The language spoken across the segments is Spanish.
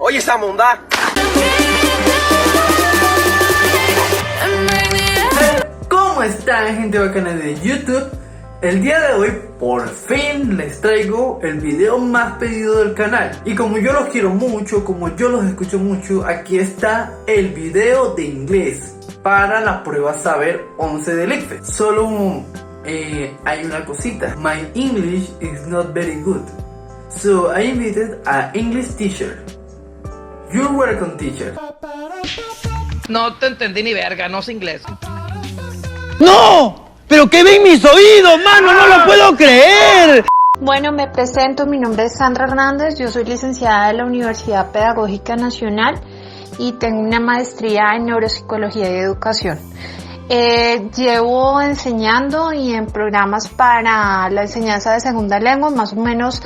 Oye, esa monda. ¿Cómo están, gente bacana de YouTube? El día de hoy por fin les traigo el video más pedido del canal. Y como yo los quiero mucho, como yo los escucho mucho, aquí está el video de inglés para la prueba Saber 11 del ICFES. Solo hay una cosita. My English is not very good, so I invited a English teacher. You're welcome, teacher. No te entendí ni verga, no sé inglés. ¡No! ¿Pero qué ven mis oídos, mano? ¡No lo puedo creer! Bueno, me presento, mi nombre es Sandra Hernández, yo soy licenciada de la Universidad Pedagógica Nacional y tengo una maestría en Neuropsicología y Educación. Llevo enseñando y en programas para la enseñanza de segunda lengua más o menos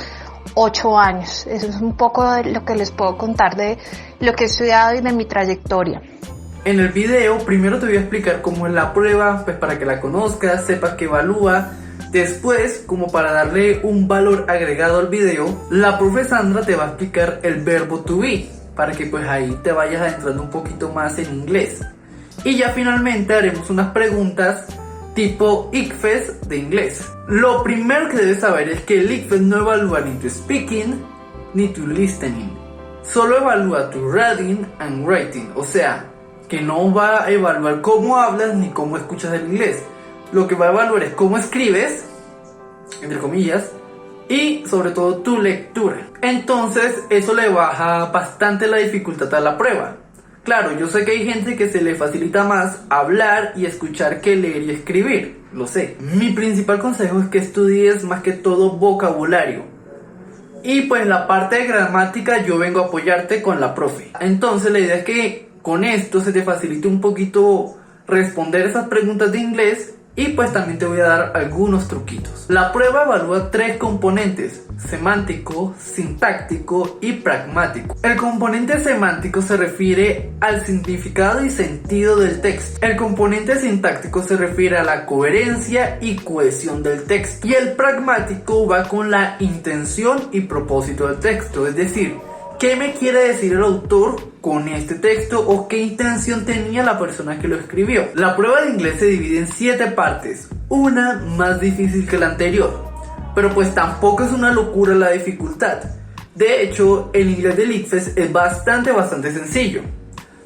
8 años. Eso es un poco de lo que les puedo contar de lo que he estudiado y de mi trayectoria. En el video primero te voy a explicar cómo es la prueba, pues para que la conozcas, sepas que evalúa. Después, como para darle un valor agregado al video, la profe Sandra te va a explicar el verbo to be, para que pues ahí te vayas adentrando un poquito más en inglés. Y ya finalmente haremos unas preguntas tipo ICFES de inglés. Lo primero que debes saber es que el ICFES no evalúa ni tu speaking ni tu listening, solo evalúa tu reading and writing, o sea, que no va a evaluar cómo hablas ni cómo escuchas el inglés. Lo que va a evaluar es cómo escribes, entre comillas, y sobre todo tu lectura. Entonces eso le baja bastante la dificultad a la prueba. Claro, yo sé que hay gente que se le facilita más hablar y escuchar que leer y escribir, lo sé. Mi principal consejo es que estudies más que todo vocabulario. Y pues la parte de gramática yo vengo a apoyarte con la profe. Entonces la idea es que con esto se te facilite un poquito responder esas preguntas de inglés y pues también te voy a dar algunos truquitos. La prueba evalúa 3 componentes: semántico, sintáctico y pragmático. El componente semántico se refiere al significado y sentido del texto. El componente sintáctico se refiere a la coherencia y cohesión del texto. Y el pragmático va con la intención y propósito del texto, es decir, ¿qué me quiere decir el autor con este texto o qué intención tenía la persona que lo escribió? La prueba de inglés se divide en 7 partes, una más difícil que la anterior, pero pues tampoco es una locura la dificultad. De hecho, el inglés del ICFES es bastante sencillo.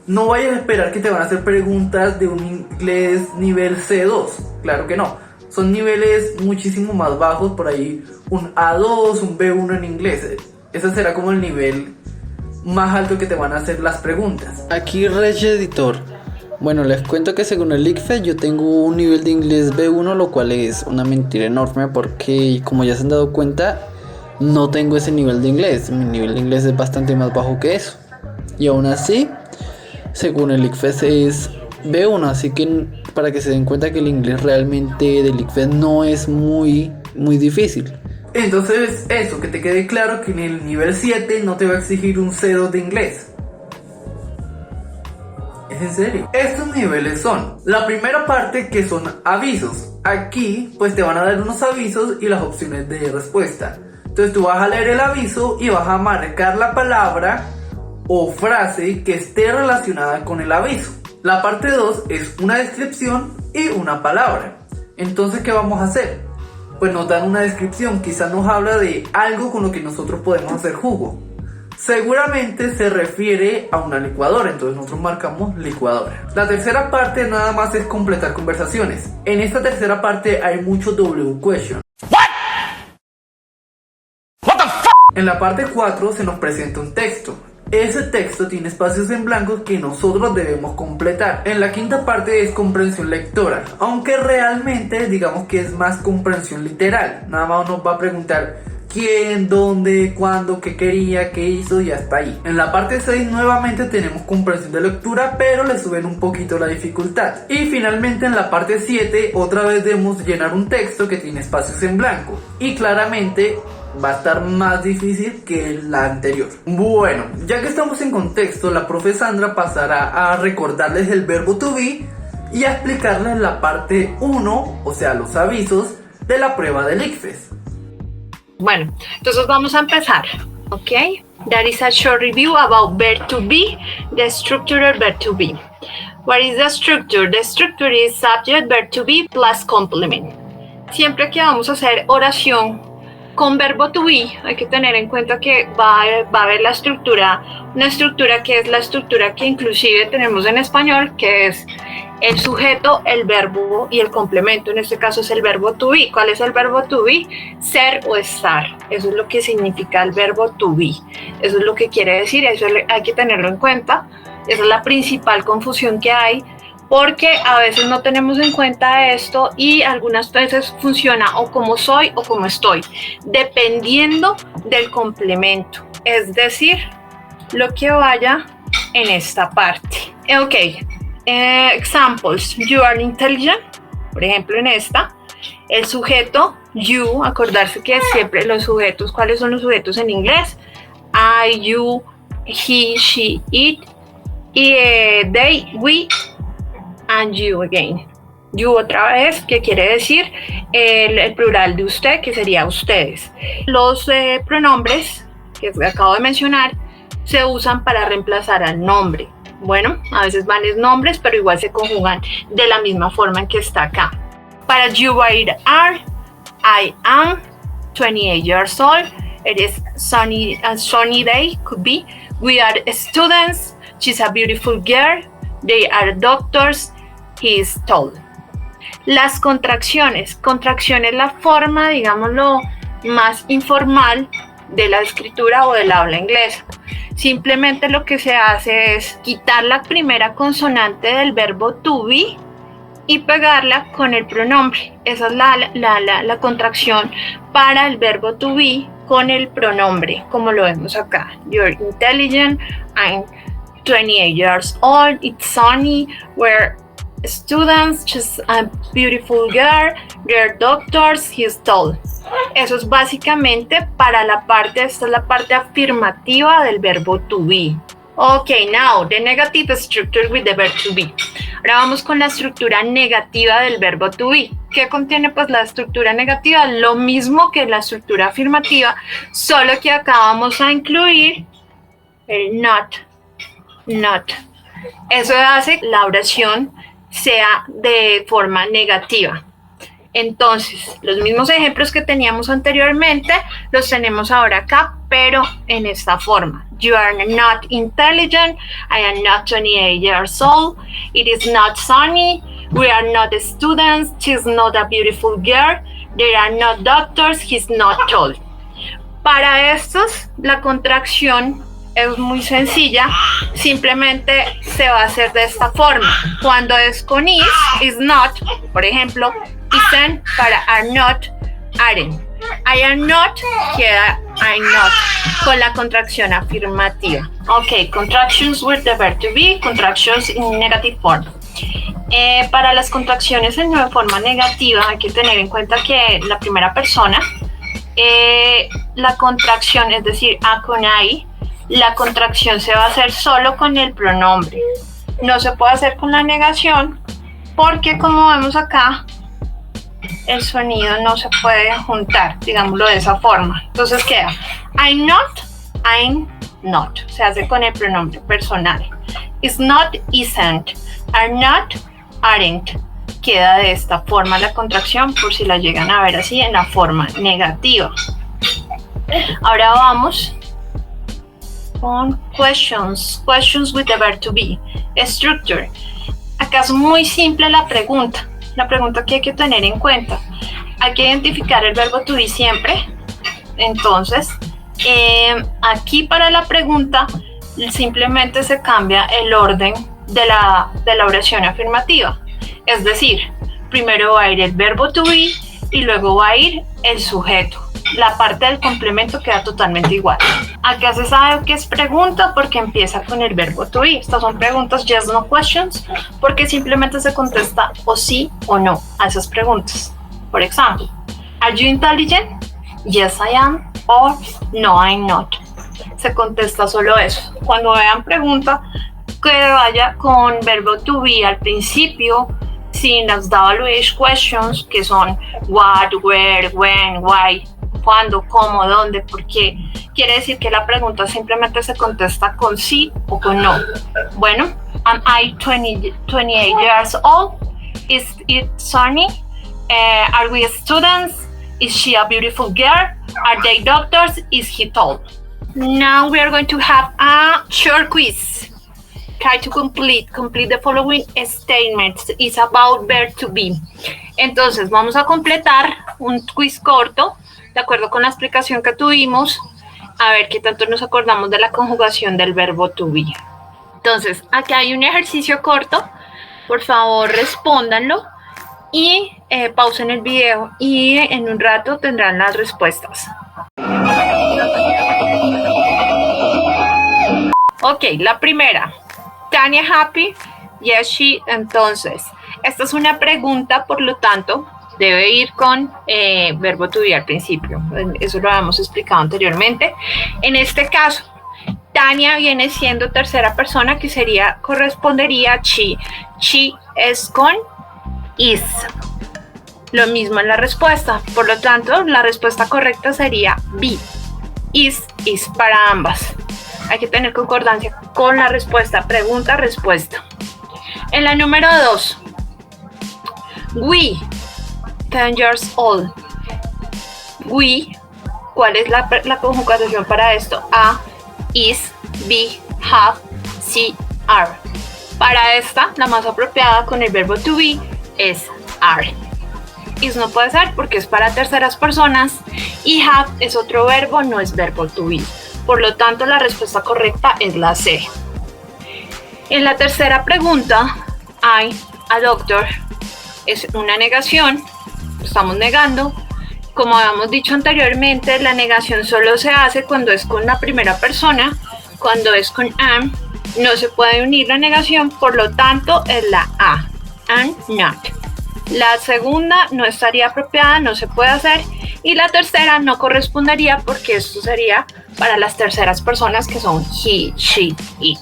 No vayas a esperar que te van a hacer preguntas de un inglés nivel C2, claro que no. Son niveles muchísimo más bajos, por ahí un A2, un B1 en inglés. Ese será como el nivel más alto que te van a hacer las preguntas. Aquí Reg Editor. Bueno, les cuento que según el ICFES yo tengo un nivel de inglés B1, lo cual es una mentira enorme porque, como ya se han dado cuenta, no tengo ese nivel de inglés. Mi nivel de inglés es bastante más bajo que eso. Y aún así, según el ICFES es B1, así que para que se den cuenta que el inglés realmente del ICFES no es muy difícil. Entonces eso, que te quede claro que en el nivel 7 no te va a exigir un C2 de inglés. ¿Es en serio? Estos niveles son la primera parte, que son avisos. Aquí pues te van a dar unos avisos y las opciones de respuesta. Entonces tú vas a leer el aviso y vas a marcar la palabra o frase que esté relacionada con el aviso. La parte 2 es una descripción y una palabra. Entonces, ¿qué vamos a hacer? Pues nos dan una descripción, quizás nos habla de algo con lo que nosotros podemos hacer jugo. Seguramente se refiere a una licuadora, entonces nosotros marcamos licuadora. La tercera parte nada más es completar conversaciones. En esta tercera parte hay mucho W question. What the fuck? En la parte 4 se nos presenta un texto. Ese texto tiene espacios en blanco que nosotros debemos completar. En la quinta parte es comprensión lectora, aunque realmente digamos que es más comprensión literal. Nada más nos va a preguntar quién, dónde, cuándo, qué quería, qué hizo y hasta ahí. En la parte 6 nuevamente tenemos comprensión de lectura, pero le suben un poquito la dificultad. Y finalmente en la parte 7 otra vez debemos llenar un texto que tiene espacios en blanco. Y claramente va a estar más difícil que la anterior. Bueno, ya que estamos en contexto, la profe Sandra pasará a recordarles el verbo to be y a explicarles la parte 1, o sea, los avisos de la prueba del ICFES. Bueno, entonces vamos a empezar, ¿ok? That is a short review about verb to be, the structure of verb to be. What is the structure? The structure is subject, verb to be plus complement. Siempre que vamos a hacer oración con verbo to be, hay que tener en cuenta que va a haber la estructura, una estructura que es la estructura que inclusive tenemos en español, que es el sujeto, el verbo y el complemento. En este caso es el verbo to be. ¿Cuál es el verbo to be? Ser o estar. Eso es lo que significa el verbo to be. Eso es lo que quiere decir, eso hay que tenerlo en cuenta. Esa es la principal confusión que hay, porque a veces no tenemos en cuenta esto y algunas veces funciona o como soy o como estoy, dependiendo del complemento, es decir, lo que vaya en esta parte. Ok, examples, you are intelligent, por ejemplo en esta, el sujeto, you, acordarse que siempre los sujetos, ¿cuáles son los sujetos en inglés? I, you, he, she, it, y they, we, and you again. You otra vez, que quiere decir el plural de usted, que sería ustedes. Los pronombres que acabo de mencionar se usan para reemplazar al nombre. Bueno, a veces van los nombres, pero igual se conjugan de la misma forma en que está acá. Para you are, I am 28 years old. It is a sunny day, could be. We are students. She's a beautiful girl. They are doctors. He is tall. Las contracciones. Contracción es la forma, digámoslo, más informal de la escritura o del habla inglesa. Simplemente lo que se hace es quitar la primera consonante del verbo to be y pegarla con el pronombre. Esa es la contracción para el verbo to be con el pronombre, como lo vemos acá. You're intelligent. I'm 28 years old. It's sunny. We're students. She's a beautiful girl. They're doctors. He's tall. Eso es básicamente para la parte, esta es la parte afirmativa del verbo to be. Ok, now the negative structure with the verb to be. Ahora vamos con la estructura negativa del verbo to be. ¿Qué contiene pues la estructura negativa? Lo mismo que la estructura afirmativa, solo que acá vamos a incluir el not. Eso hace que la oración sea de forma negativa. Entonces, los mismos ejemplos que teníamos anteriormente los tenemos ahora acá, pero en esta forma. You are not intelligent. I am not 28 years old. It is not sunny. We are not students. She's not a beautiful girl. They are not doctors. He's not tall. Para estos, la contracción es muy sencilla, simplemente se va a hacer de esta forma. Cuando es con is not, por ejemplo, isn't para are not, aren't. I am not queda I'm not, con la contracción afirmativa. Ok, contractions with the verb to be, contractions in negative form. Para las contracciones en forma negativa hay que tener en cuenta que la primera persona, la contracción, es decir, a con I, la contracción se va a hacer solo con el pronombre. No se puede hacer con la negación porque, como vemos acá, el sonido no se puede juntar, digámoslo de esa forma. Entonces queda I'm not. Se hace con el pronombre personal. Is not, isn't. Are not, aren't. Queda de esta forma la contracción, por si la llegan a ver así en la forma negativa. Ahora vamos con questions with the verb to be. Structure. Acá es muy simple la pregunta que hay que tener en cuenta. Hay que identificar el verbo to be siempre. Entonces, aquí para la pregunta simplemente se cambia el orden de la oración afirmativa. Es decir, primero va a ir el verbo to be y luego va a ir el sujeto. La parte del complemento queda totalmente igual. Acá se sabe que es pregunta porque empieza con el verbo to be. Estas son preguntas yes, no questions, porque simplemente se contesta o sí o no a esas preguntas. Por ejemplo, are you intelligent? Yes, I am. Or no, I'm not. Se contesta solo eso. Cuando vean pregunta, que vaya con verbo to be al principio, sin las WH questions, que son what, where, when, why, cuándo, cómo, dónde, por qué. Quiere decir que la pregunta simplemente se contesta con sí o con no. Bueno, am I 28 years old? Is it sunny? Are we students? Is she a beautiful girl? Are they doctors? Is he tall? Now we are going to have a short quiz. Try to complete the following statements. It's about verb to be. Entonces vamos a completar un quiz corto de acuerdo con la explicación que tuvimos, a ver qué tanto nos acordamos de la conjugación del verbo to be. Entonces aquí hay un ejercicio corto, por favor respóndanlo y pausen el video y en un rato tendrán las respuestas. Ok, la primera. Tanya happy? Yes, she. Entonces, esta es una pregunta, por lo tanto, debe ir con verbo to be al principio. Eso lo habíamos explicado anteriormente. En este caso, Tanya viene siendo tercera persona, que correspondería a she. She es con is. Lo mismo en la respuesta. Por lo tanto, la respuesta correcta sería be. Is para ambas. Hay que tener concordancia con la respuesta. Pregunta, respuesta. En la número 2. We, 10 years old. We, ¿cuál es la conjugación para esto? A, is, be, have, see, are. Para esta, la más apropiada con el verbo to be es are. Is no puede ser porque es para terceras personas y have es otro verbo, no es verbo to be. Por lo tanto, la respuesta correcta es la C. En la tercera pregunta, I, a doctor, es una negación, estamos negando. Como habíamos dicho anteriormente, la negación solo se hace cuando es con la primera persona, cuando es con am, no se puede unir la negación, por lo tanto es la A, am not. La segunda no estaría apropiada, no se puede hacer, y la tercera no correspondería porque esto sería para las terceras personas que son he, she, it.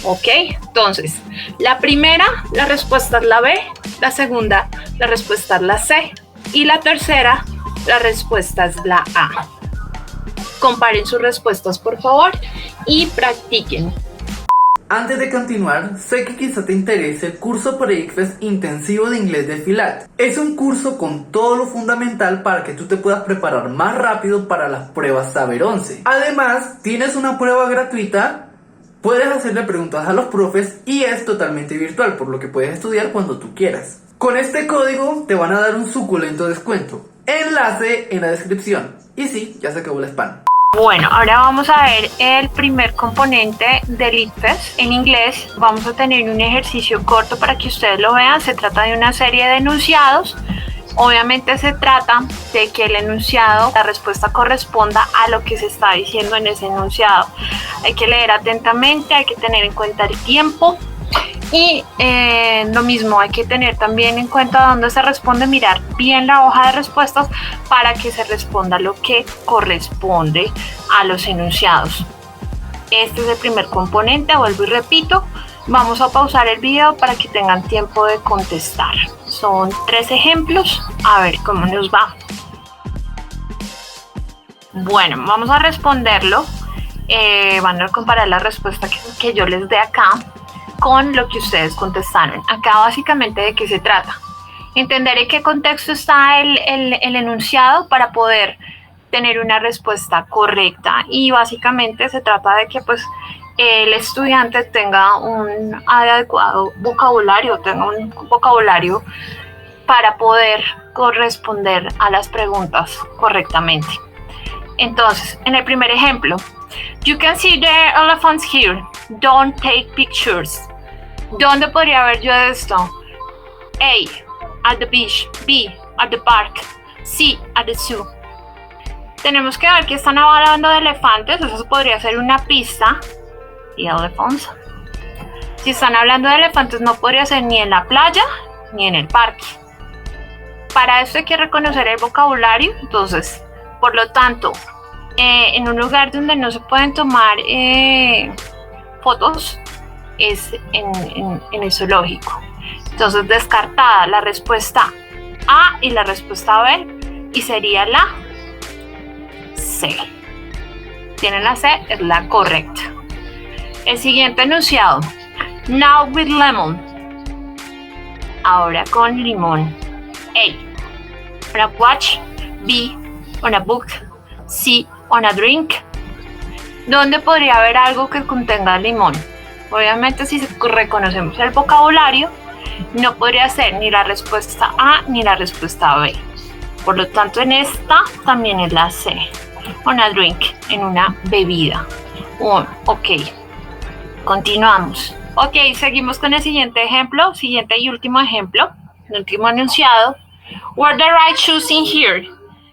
Ok, entonces la primera, la respuesta es la B, la segunda, la respuesta es la C y la tercera, la respuesta es la A. Comparen sus respuestas por favor y practiquen. Antes de continuar, sé que quizá te interese el curso pre-ICFES intensivo de inglés de FILAT. Es un curso con todo lo fundamental para que tú te puedas preparar más rápido para las pruebas Saber 11. Además, tienes una prueba gratuita, puedes hacerle preguntas a los profes y es totalmente virtual, por lo que puedes estudiar cuando tú quieras. Con este código te van a dar un suculento descuento. Enlace en la descripción. Y sí, ya se acabó el spam. Bueno, ahora vamos a ver el primer componente del ICFES en inglés. Vamos a tener un ejercicio corto para que ustedes lo vean. Se trata de una serie de enunciados. Obviamente se trata de que el enunciado, la respuesta corresponda a lo que se está diciendo en ese enunciado. Hay que leer atentamente, hay que tener en cuenta el tiempo. Y lo mismo, hay que tener también en cuenta dónde se responde, mirar bien la hoja de respuestas para que se responda lo que corresponde a los enunciados. Este es el primer componente, vuelvo y repito. Vamos a pausar el video para que tengan tiempo de contestar. Son 3 ejemplos, a ver cómo nos va. Bueno, vamos a responderlo. Van a comparar la respuesta que yo les dé acá con lo que ustedes contestaron. Acá básicamente de qué se trata. Entender en qué contexto está el enunciado para poder tener una respuesta correcta. Y básicamente se trata de que pues el estudiante tenga un adecuado vocabulario, para poder corresponder a las preguntas correctamente. Entonces, en el primer ejemplo, you can see the elephants here. Don't take pictures. ¿Dónde podría haber yo esto? A, at the beach. B, at the park. C, at the zoo. Tenemos que ver que están hablando de elefantes. Eso podría ser una pista. The elephants. Si están hablando de elefantes, no podría ser ni en la playa ni en el parque. Para esto hay que reconocer el vocabulario. Entonces, por lo tanto, en un lugar donde no se pueden tomar fotos es en el zoológico. Entonces, descartada la respuesta A y la respuesta B, y sería la C. Tienen la C, es la correcta. El siguiente enunciado. Now with lemon. Ahora con limón. A. On a watch. B. On a book. C. On a drink. ¿Dónde podría haber algo que contenga limón? Obviamente, si reconocemos el vocabulario, no podría ser ni la respuesta A ni la respuesta B. Por lo tanto, en esta también es la C. On a drink, en una bebida. Ok. Continuamos. Ok, seguimos con el siguiente ejemplo, siguiente y último ejemplo, el último enunciado. Wear the right shoes in here.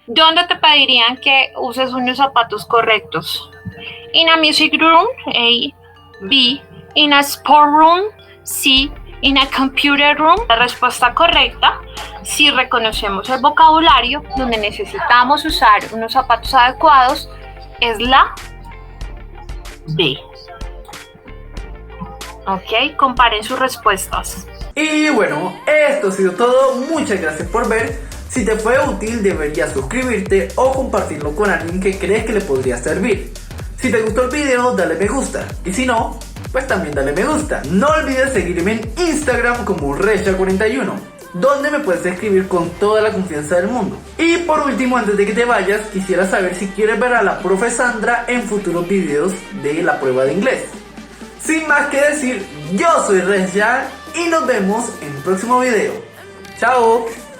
¿Dónde te pedirían que uses unos zapatos correctos? In a music room, A. B. In a sport room, C. In a computer room. La respuesta correcta, si reconocemos el vocabulario donde necesitamos usar unos zapatos adecuados, es la B. Ok, comparen sus respuestas. Y bueno, esto ha sido todo. Muchas gracias por ver. Si te fue útil, deberías suscribirte o compartirlo con alguien que crees que le podría servir. Si te gustó el video, dale me gusta. Y si no, pues también dale me gusta. No olvides seguirme en Instagram como Recha41, donde me puedes escribir con toda la confianza del mundo. Y por último, antes de que te vayas, quisiera saber si quieres ver a la profe Sandra en futuros videos de la prueba de inglés. Sin más que decir, yo soy Recha y nos vemos en el próximo video. ¡Chao!